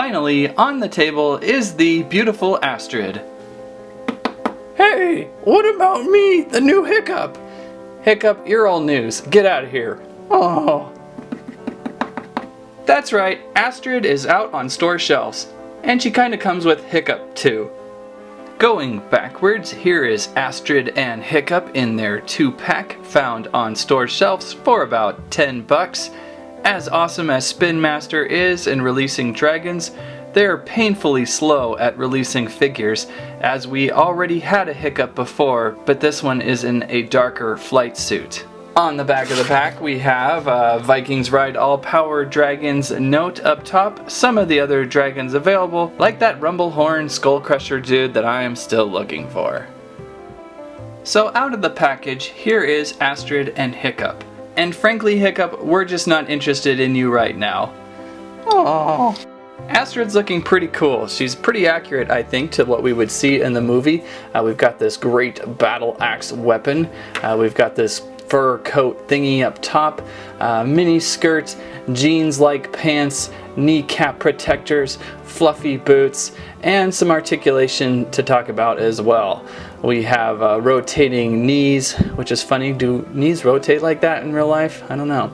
Finally, on the table is the beautiful Astrid. Hey, what about me, the new Hiccup? Hiccup, you're old news. Get out of here. Oh. That's right, Astrid is out on store shelves. And she kinda comes with Hiccup too. Going backwards, here is Astrid and Hiccup in their 2-pack found on store shelves for about $10. As awesome as Spin Master is in releasing dragons, they're painfully slow at releasing figures, as we already had a Hiccup before, but this one is in a darker flight suit. On the back of the pack we have Vikings Ride All Power Dragons note up top, some of the other dragons available, like that Rumblehorn Skullcrusher dude that I am still looking for. So out of the package, here is Astrid and Hiccup. And frankly, Hiccup, we're just not interested in you right now. Aww. Astrid's looking pretty cool. She's pretty accurate, I think, to what we would see in the movie. We've got this great battle axe weapon. We've got this fur coat thingy up top, mini skirts, jeans-like pants, kneecap protectors, fluffy boots, and some articulation to talk about as well. We have rotating knees, which is funny. Do knees rotate like that in real life? I don't know.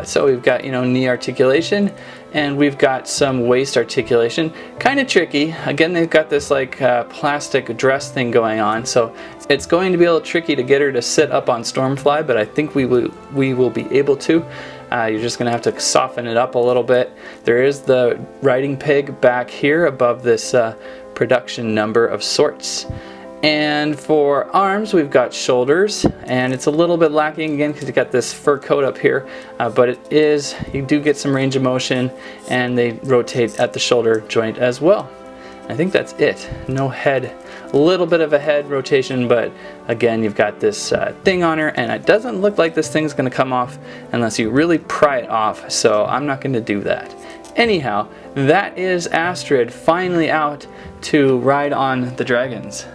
So we've got, knee articulation, and we've got some waist articulation. Kind of tricky. Again, they've got this like plastic dress thing going on, so it's going to be a little tricky to get her to sit up on Stormfly, but I think we will be able to. You're just going to have to soften it up a little bit. There is the riding pig back here above this production number of sorts. And for arms, we've got shoulders, and it's a little bit lacking again because you got this fur coat up here, but you do get some range of motion, and they rotate at the shoulder joint as well. I think that's it. No head. A little bit of a head rotation, but again, you've got this thing on her, and it doesn't look like this thing's going to come off unless you really pry it off, so I'm not going to do that. Anyhow, that is Astrid finally out to ride on the dragons.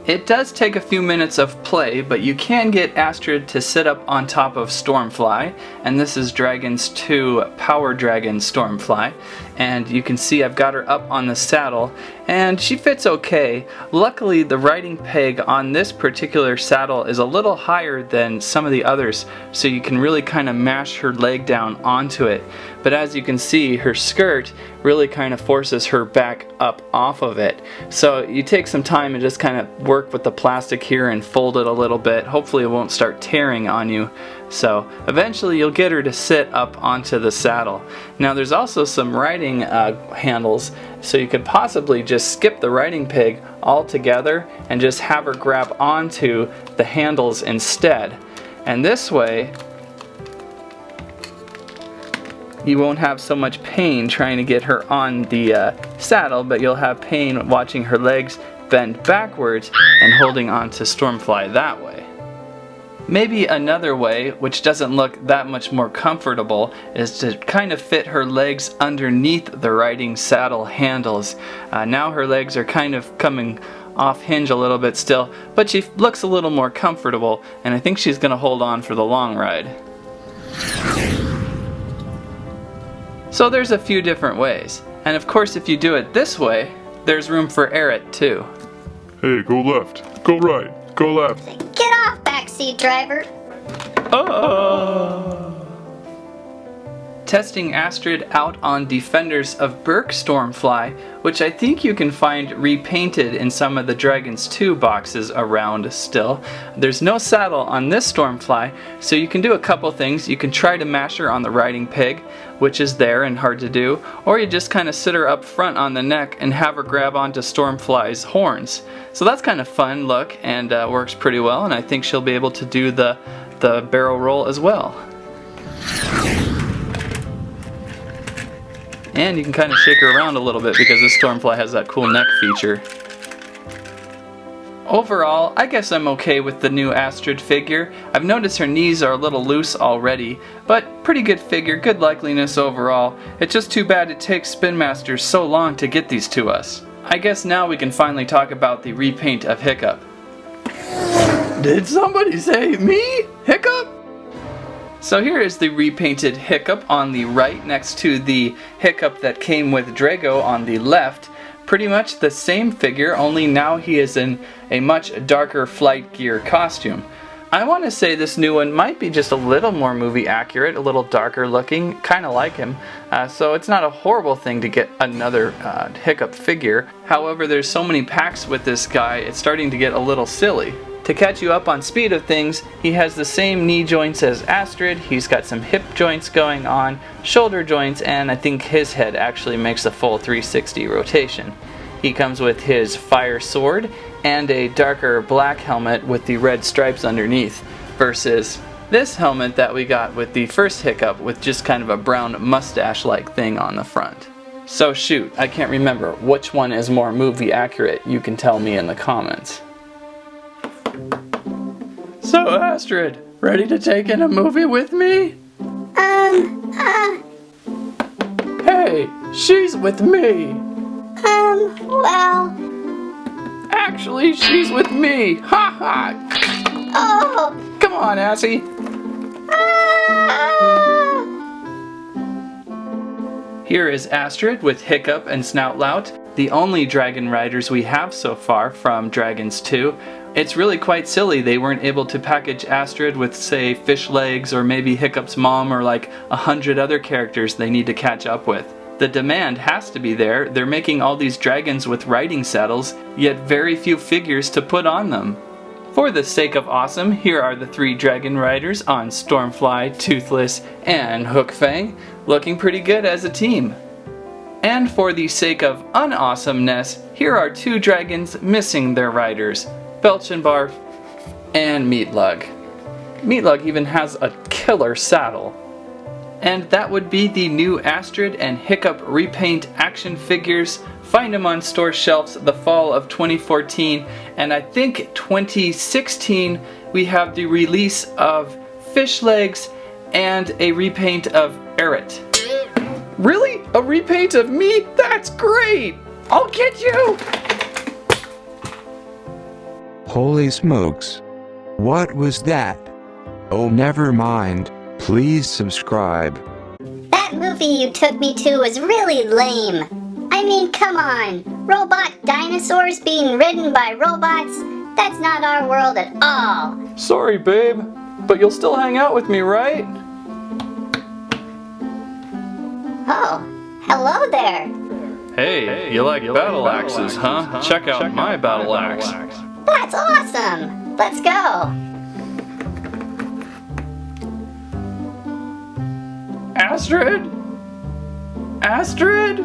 It does take a few minutes of play, but you can get Astrid to sit up on top of Stormfly, and this is Dragons 2 Power Dragon Stormfly, and you can see I've got her up on the saddle, and she fits okay. Luckily, the riding peg on this particular saddle is a little higher than some of the others, so you can really kind of mash her leg down onto it. But as you can see, her skirt really kind of forces her back up off of it. So you take some time and just kind of work with the plastic here and fold it a little bit. Hopefully it won't start tearing on you. So eventually you'll get her to sit up onto the saddle. Now there's also some riding handles, so you could possibly just skip the riding peg altogether and just have her grab onto the handles instead. And this way, you won't have so much pain trying to get her on the saddle, but you'll have pain watching her legs bend backwards and holding on to Stormfly that way. Maybe another way, which doesn't look that much more comfortable, is to kind of fit her legs underneath the riding saddle handles. Now her legs are kind of coming off hinge a little bit still, but she looks a little more comfortable, and I think she's going to hold on for the long ride. So there's a few different ways, and of course if you do it this way, there's room for Eret too. Hey, go left, go right, go left. Get off, backseat driver. Testing Astrid out on Defenders of Berk Stormfly, which I think you can find repainted in some of the Dragons 2 boxes around still. There's no saddle on this Stormfly, so you can do a couple things. You can try to mash her on the riding peg, which is there and hard to do, or you just kind of sit her up front on the neck and have her grab onto Stormfly's horns. So that's kind of fun look, and works pretty well, and I think she'll be able to do the barrel roll as well. And you can kind of shake her around a little bit because this Stormfly has that cool neck feature. Overall, I guess I'm okay with the new Astrid figure. I've noticed her knees are a little loose already, but pretty good figure, good likeliness overall. It's just too bad it takes Spin Masters so long to get these to us. I guess now we can finally talk about the repaint of Hiccup. Did somebody say me? Hiccup? So here is the repainted Hiccup on the right next to the Hiccup that came with Drago on the left. Pretty much the same figure, only now he is in a much darker flight gear costume. I want to say this new one might be just a little more movie accurate, a little darker looking, kind of like him. So it's not a horrible thing to get another Hiccup figure. However, there's so many packs with this guy, it's starting to get a little silly. To catch you up on speed of things, he has the same knee joints as Astrid, he's got some hip joints going on, shoulder joints, and I think his head actually makes a full 360 rotation. He comes with his fire sword and a darker black helmet with the red stripes underneath, versus this helmet that we got with the first Hiccup with just kind of a brown mustache-like thing on the front. So shoot, I can't remember which one is more movie accurate. You can tell me in the comments. So Astrid, ready to take in a movie with me? Hey, she's with me. Well... Actually, she's with me. Ha ha. Oh! Come on, Assie. Here is Astrid with Hiccup and Snoutlout, the only dragon riders we have so far from Dragons 2. It's really quite silly they weren't able to package Astrid with, say, fish legs or maybe Hiccup's mom or like 100 other characters they need to catch up with. The demand has to be there. They're making all these dragons with riding saddles, yet very few figures to put on them. For the sake of awesome, here are the 3 dragon riders on Stormfly, Toothless, and Hookfang, looking pretty good as a team. And for the sake of unawesomeness, here are 2 dragons missing their riders, Belch and Barf, and Meatlug. Meatlug even has a killer saddle. And that would be the new Astrid and Hiccup repaint action figures. Find them on store shelves the fall of 2014, and I think 2016 we have the release of Fish Legs and a repaint of Eret. Really? A repaint of me? That's great! I'll get you! Holy smokes. What was that? Oh, never mind. Please subscribe. That movie you took me to was really lame. I mean, come on. Robot dinosaurs being ridden by robots? That's not our world at all. Sorry, babe, but you'll still hang out with me, right? Oh, hello there. Hey, you like battle axes, huh? Check out my battle axe. That's awesome. Let's go. Astrid? Astrid?